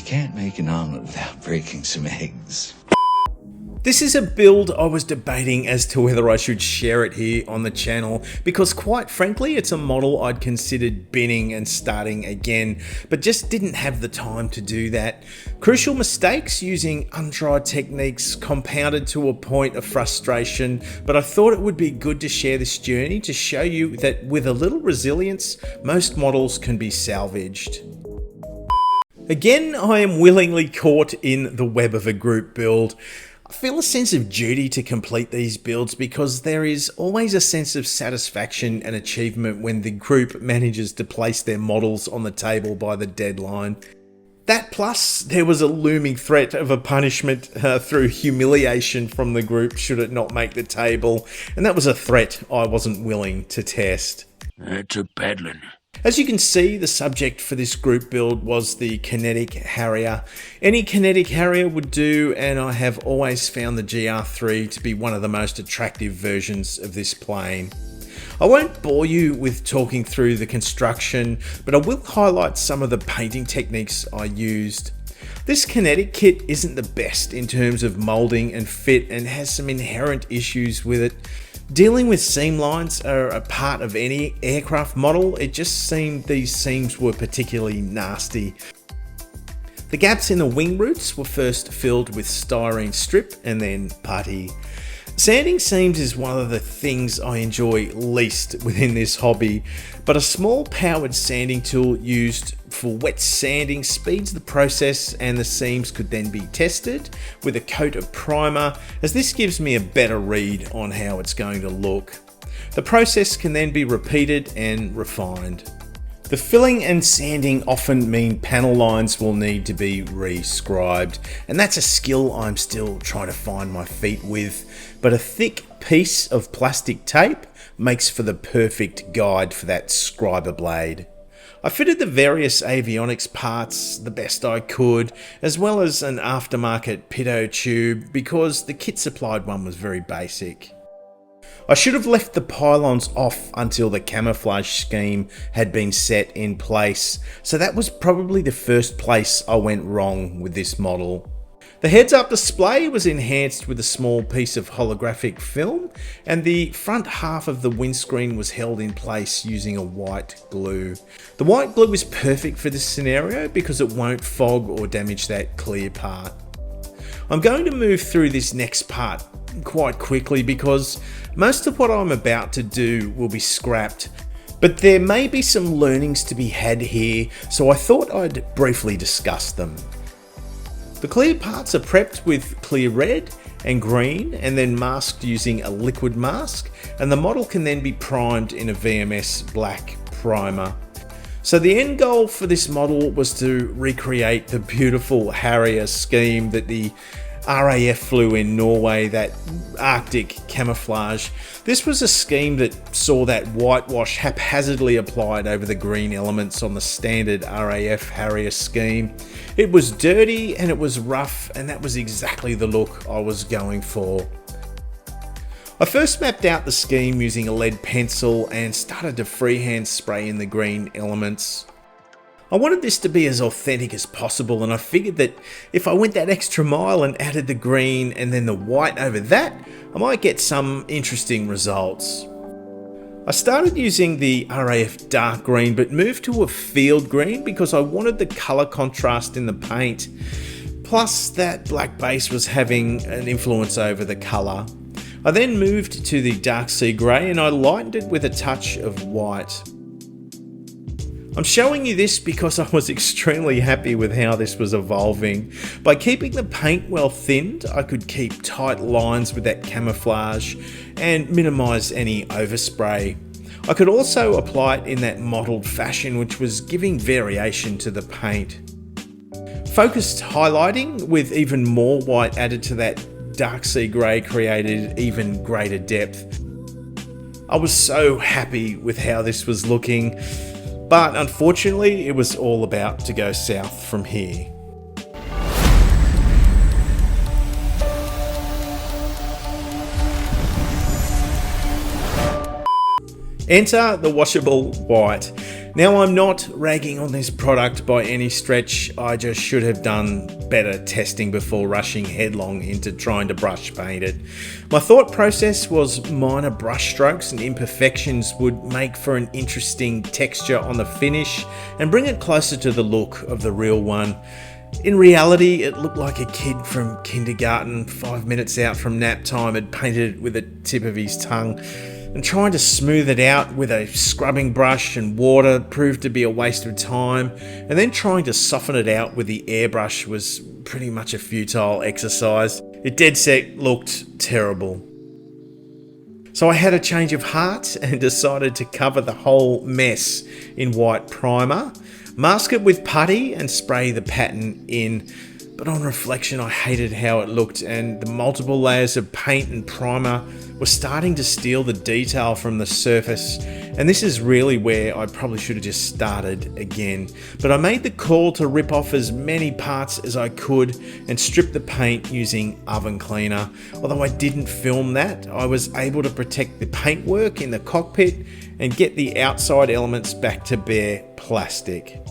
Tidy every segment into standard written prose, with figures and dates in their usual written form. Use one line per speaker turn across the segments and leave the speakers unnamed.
can't make an omelet without breaking some eggs.
This is a build I was debating as to whether I should share it here on the channel, because quite frankly it's a model I'd considered binning and starting again, but just didn't have the time to do that. Crucial mistakes using untried techniques compounded to a point of frustration, but I thought it would be good to share this journey to show you that with a little resilience, most models can be salvaged. Again, I am willingly caught in the web of a group build. I feel a sense of duty to complete these builds because there is always a sense of satisfaction and achievement when the group manages to place their models on the table by the deadline. That plus, there was a looming threat of a punishment through humiliation from the group should it not make the table, and that was a threat I wasn't willing to test.
That's a paddling.
As you can see, the subject for this group build was the Kinetic Harrier. Any Kinetic Harrier would do, and I have always found the GR.3 to be one of the most attractive versions of this plane. I won't bore you with talking through the construction, but I will highlight some of the painting techniques I used. This Kinetic kit isn't the best in terms of moulding and fit and has some inherent issues with it. Dealing with seam lines are a part of any aircraft model. It just seemed these seams were particularly nasty. The gaps in the wing roots were first filled with styrene strip and then putty. Sanding seams is one of the things I enjoy least within this hobby, but a small powered sanding tool used for wet sanding speeds the process, and the seams could then be tested with a coat of primer, as this gives me a better read on how it's going to look. The process can then be repeated and refined. The filling and sanding often mean panel lines will need to be re-scribed, and that's a skill I'm still trying to find my feet with, but a thick piece of plastic tape makes for the perfect guide for that scriber blade. I fitted the various avionics parts the best I could, as well as an aftermarket pitot tube because the kit supplied one was very basic. I should have left the pylons off until the camouflage scheme had been set in place, so that was probably the first place I went wrong with this model. The heads-up display was enhanced with a small piece of holographic film, and the front half of the windscreen was held in place using a white glue. The white glue is perfect for this scenario because it won't fog or damage that clear part. I'm going to move through this next part quite quickly because most of what I'm about to do will be scrapped, but there may be some learnings to be had here, so I thought I'd briefly discuss them. The clear parts are prepped with clear red and green and then masked using a liquid mask, and the model can then be primed in a VMS black primer. So the end goal for this model was to recreate the beautiful Harrier scheme that the RAF flew in Norway, that Arctic camouflage. This was a scheme that saw that whitewash haphazardly applied over the green elements on the standard RAF Harrier scheme. It was dirty and it was rough, and that was exactly the look I was going for. I first mapped out the scheme using a lead pencil and started to freehand spray in the green elements. I wanted this to be as authentic as possible, and I figured that if I went that extra mile and added the green and then the white over that, I might get some interesting results. I started using the RAF dark green but moved to a field green because I wanted the colour contrast in the paint, plus that black base was having an influence over the colour. I then moved to the dark sea grey and I lightened it with a touch of white. I'm showing you this because I was extremely happy with how this was evolving. By keeping the paint well thinned, I could keep tight lines with that camouflage and minimise any overspray. I could also apply it in that mottled fashion, which was giving variation to the paint. Focused highlighting with even more white added to that dark sea grey created even greater depth. I was so happy with how this was looking, but unfortunately it was all about to go south from here. Enter the washable white. Now, I'm not ragging on this product by any stretch. I just should have done better testing before rushing headlong into trying to brush paint it. My thought process was minor brush strokes and imperfections would make for an interesting texture on the finish and bring it closer to the look of the real one. In reality, it looked like a kid from kindergarten, 5 minutes out from nap time, had painted it with the tip of his tongue. And trying to smooth it out with a scrubbing brush and water proved to be a waste of time, and then trying to soften it out with the airbrush was pretty much a futile exercise. It dead set looked terrible. So I had a change of heart and decided to cover the whole mess in white primer, mask it with putty and spray the pattern in. But on reflection, I hated how it looked, and the multiple layers of paint and primer were starting to steal the detail from the surface, and this is really where I probably should have just started again. But I made the call to rip off as many parts as I could and strip the paint using oven cleaner. Although I didn't film that, I was able to protect the paintwork in the cockpit and get the outside elements back to bare plastic.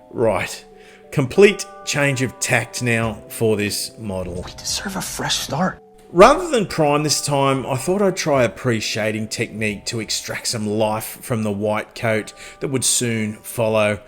Right. Complete change of tact now for this model.
We deserve a fresh start.
Rather than prime this time, I thought I'd try a pre-shading technique to extract some life from the white coat that would soon follow.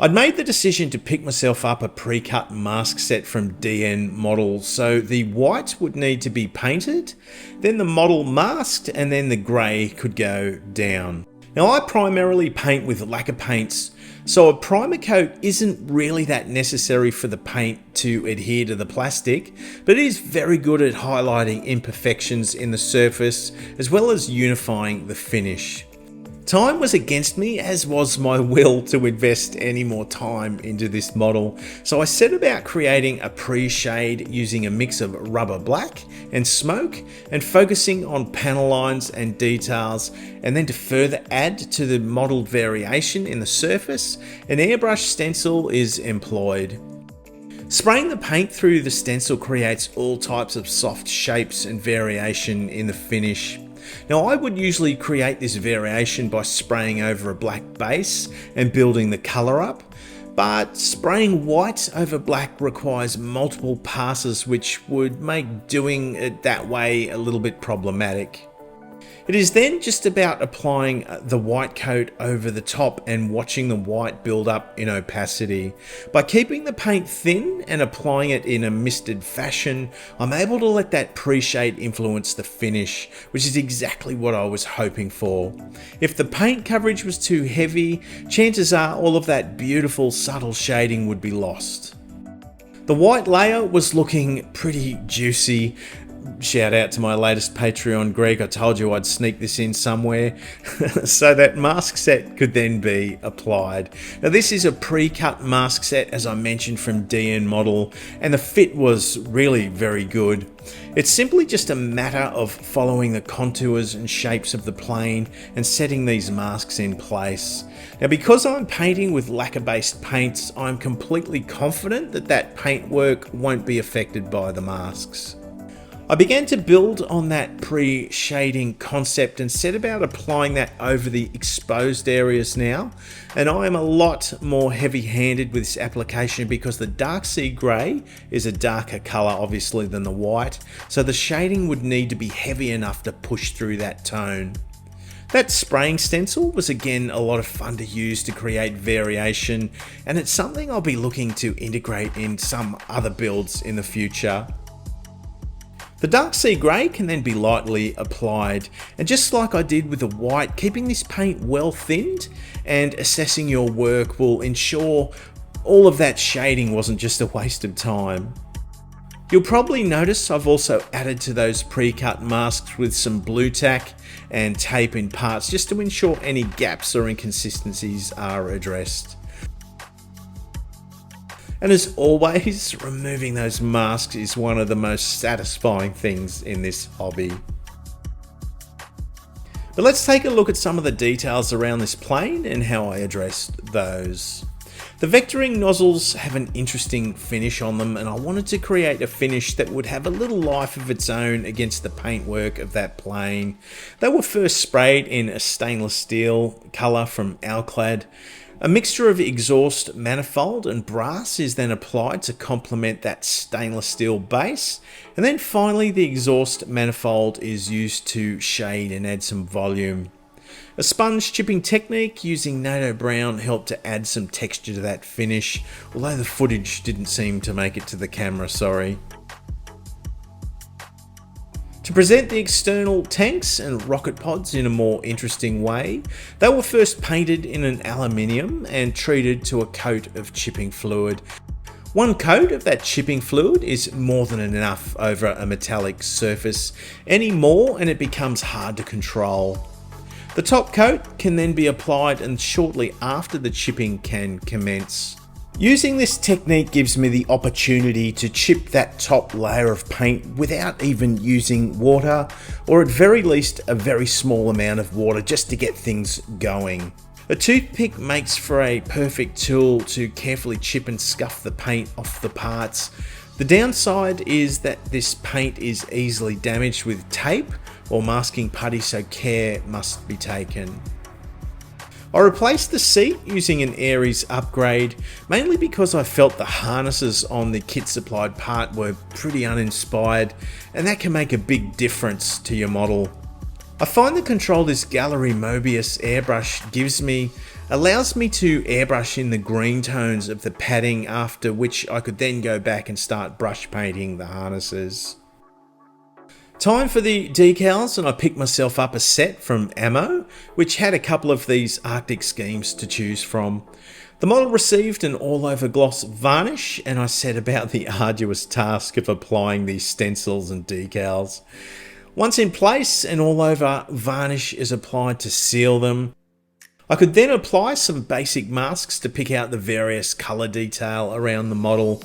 I'd made the decision to pick myself up a pre-cut mask set from DN Model, so the white would need to be painted, then the model masked, and then the grey could go down. Now, I primarily paint with lacquer paints, so a primer coat isn't really that necessary for the paint to adhere to the plastic, but it is very good at highlighting imperfections in the surface as well as unifying the finish. Time was against me, as was my will to invest any more time into this model, so I set about creating a pre-shade using a mix of rubber black and smoke and focusing on panel lines and details, and then to further add to the modeled variation in the surface, an airbrush stencil is employed. Spraying the paint through the stencil creates all types of soft shapes and variation in the finish. Now, I would usually create this variation by spraying over a black base and building the colour up, but spraying white over black requires multiple passes, which would make doing it that way a little bit problematic. It is then just about applying the white coat over the top and watching the white build up in opacity. By keeping the paint thin and applying it in a misted fashion, I'm able to let that pre-shade influence the finish, which is exactly what I was hoping for. If the paint coverage was too heavy, chances are all of that beautiful subtle shading would be lost. The white layer was looking pretty juicy. Shout out to my latest Patreon, Greg. I told you I'd sneak this in somewhere so that mask set could then be applied. Now, this is a pre-cut mask set, as I mentioned, from DN Model, and the fit was really very good. It's simply just a matter of following the contours and shapes of the plane and setting these masks in place. Now, because I'm painting with lacquer-based paints, I'm completely confident that that paintwork won't be affected by the masks. I began to build on that pre-shading concept and set about applying that over the exposed areas now. And I am a lot more heavy-handed with this application because the dark sea grey is a darker colour, obviously, than the white. So the shading would need to be heavy enough to push through that tone. That spraying stencil was again a lot of fun to use to create variation, and it's something I'll be looking to integrate in some other builds in the future. The dark sea grey can then be lightly applied, and just like I did with the white, keeping this paint well thinned and assessing your work will ensure all of that shading wasn't just a waste of time. You'll probably notice I've also added to those pre-cut masks with some blue tack and tape in parts just to ensure any gaps or inconsistencies are addressed. And as always, removing those masks is one of the most satisfying things in this hobby. But let's take a look at some of the details around this plane and how I addressed those. The vectoring nozzles have an interesting finish on them, and I wanted to create a finish that would have a little life of its own against the paintwork of that plane. They were first sprayed in a stainless steel colour from Alclad. A mixture of exhaust manifold and brass is then applied to complement that stainless steel base, and then finally the exhaust manifold is used to shade and add some volume. A sponge chipping technique using NATO brown helped to add some texture to that finish, although the footage didn't seem to make it to the camera, sorry. To present the external tanks and rocket pods in a more interesting way, they were first painted in an aluminium and treated to a coat of chipping fluid. One coat of that chipping fluid is more than enough over a metallic surface. Any more and it becomes hard to control. The top coat can then be applied and shortly after the chipping can commence. Using this technique gives me the opportunity to chip that top layer of paint without even using water, or at very least a very small amount of water just to get things going. A toothpick makes for a perfect tool to carefully chip and scuff the paint off the parts. The downside is that this paint is easily damaged with tape or masking putty, so care must be taken. I replaced the seat using an Aries upgrade, mainly because I felt the harnesses on the kit supplied part were pretty uninspired, and that can make a big difference to your model. I find the control this Gallery Mobius airbrush gives me allows me to airbrush in the green tones of the padding, after which I could then go back and start brush painting the harnesses. Time for the decals, and I picked myself up a set from Camo, which had a couple of these Arctic schemes to choose from. The model received an all-over gloss varnish, and I set about the arduous task of applying these stencils and decals. Once in place, an all-over varnish is applied to seal them. I could then apply some basic masks to pick out the various colour detail around the model.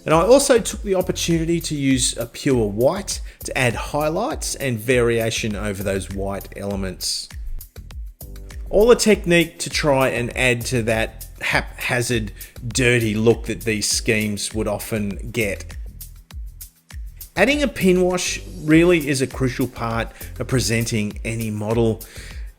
And I also took the opportunity to use a pure white to add highlights and variation over those white elements. All a technique to try and add to that haphazard, dirty look that these schemes would often get. Adding a pinwash really is a crucial part of presenting any model,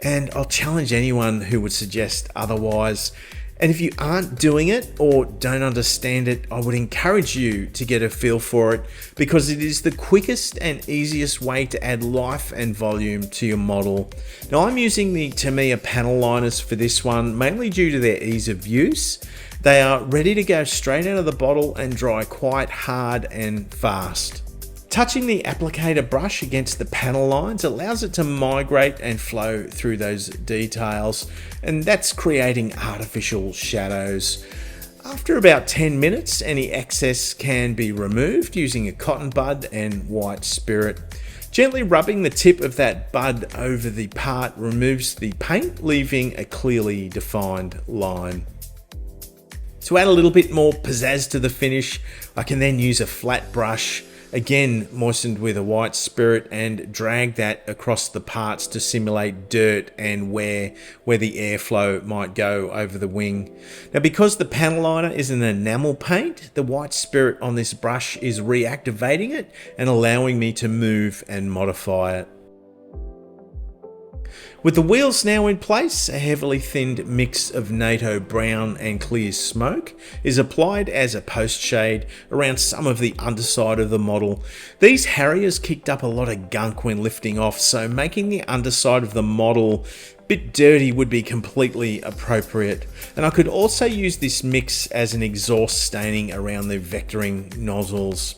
and I'll challenge anyone who would suggest otherwise. And if you aren't doing it or don't understand it, I would encourage you to get a feel for it, because it is the quickest and easiest way to add life and volume to your model. Now, I'm using the Tamiya panel liners for this one, mainly due to their ease of use. They are ready to go straight out of the bottle and dry quite hard and fast. Touching the applicator brush against the panel lines allows it to migrate and flow through those details, and that's creating artificial shadows. After about 10 minutes, any excess can be removed using a cotton bud and white spirit. Gently rubbing the tip of that bud over the part removes the paint, leaving a clearly defined line. To add a little bit more pizzazz to the finish, I can then use a flat brush, again moistened with a white spirit, and drag that across the parts to simulate dirt and where the airflow might go over the wing. Now, because the panel liner is an enamel paint, the white spirit on this brush is reactivating it and allowing me to move and modify it. With the wheels now in place, a heavily thinned mix of NATO brown and clear smoke is applied as a post shade around some of the underside of the model. These Harriers kicked up a lot of gunk when lifting off, so making the underside of the model a bit dirty would be completely appropriate. And I could also use this mix as an exhaust staining around the vectoring nozzles.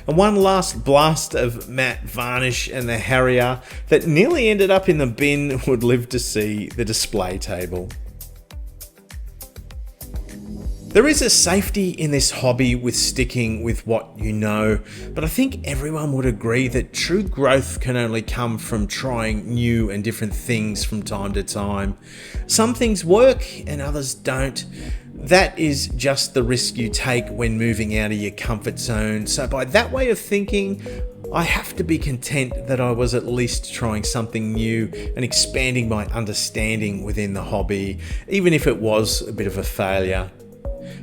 And one last blast of matte varnish, and the Harrier that nearly ended up in the bin would live to see the display table. There is a safety in this hobby with sticking with what you know, but I think everyone would agree that true growth can only come from trying new and different things from time to time. Some things work and others don't. That is just the risk you take when moving out of your comfort zone. So by that way of thinking, I have to be content that I was at least trying something new and expanding my understanding within the hobby, even if it was a bit of a failure.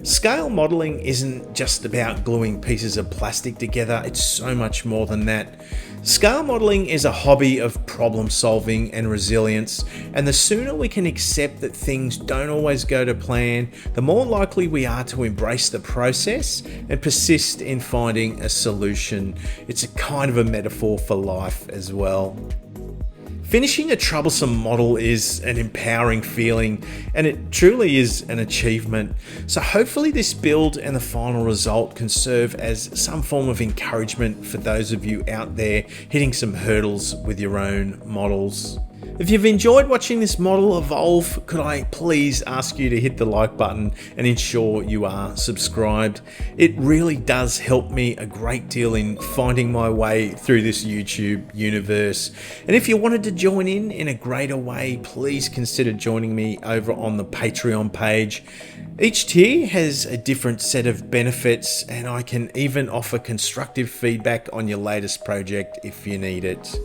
Scale modelling isn't just about gluing pieces of plastic together, it's so much more than that. Scale modelling is a hobby of problem solving and resilience, and the sooner we can accept that things don't always go to plan, the more likely we are to embrace the process and persist in finding a solution. It's a kind of a metaphor for life as well. Finishing a troublesome model is an empowering feeling, and it truly is an achievement. So hopefully this build and the final result can serve as some form of encouragement for those of you out there hitting some hurdles with your own models. If you've enjoyed watching this model evolve, could I please ask you to hit the like button and ensure you are subscribed? It really does help me a great deal in finding my way through this YouTube universe. And if you wanted to join in a greater way, please consider joining me over on the Patreon page. Each tier has a different set of benefits, and I can even offer constructive feedback on your latest project if you need it.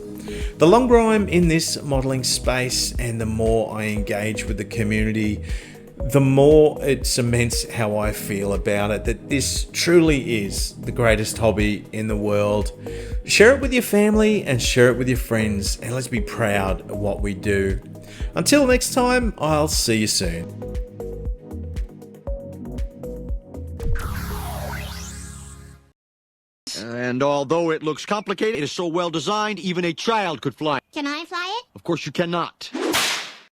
The longer I'm in this modelling space and the more I engage with the community, the more it cements how I feel about it, that this truly is the greatest hobby in the world. Share it with your family and share it with your friends, and let's be proud of what we do. Until next time, I'll see you soon.
And although it looks complicated, it is so well designed, even a child could fly.
Can I fly it?
Of course you cannot.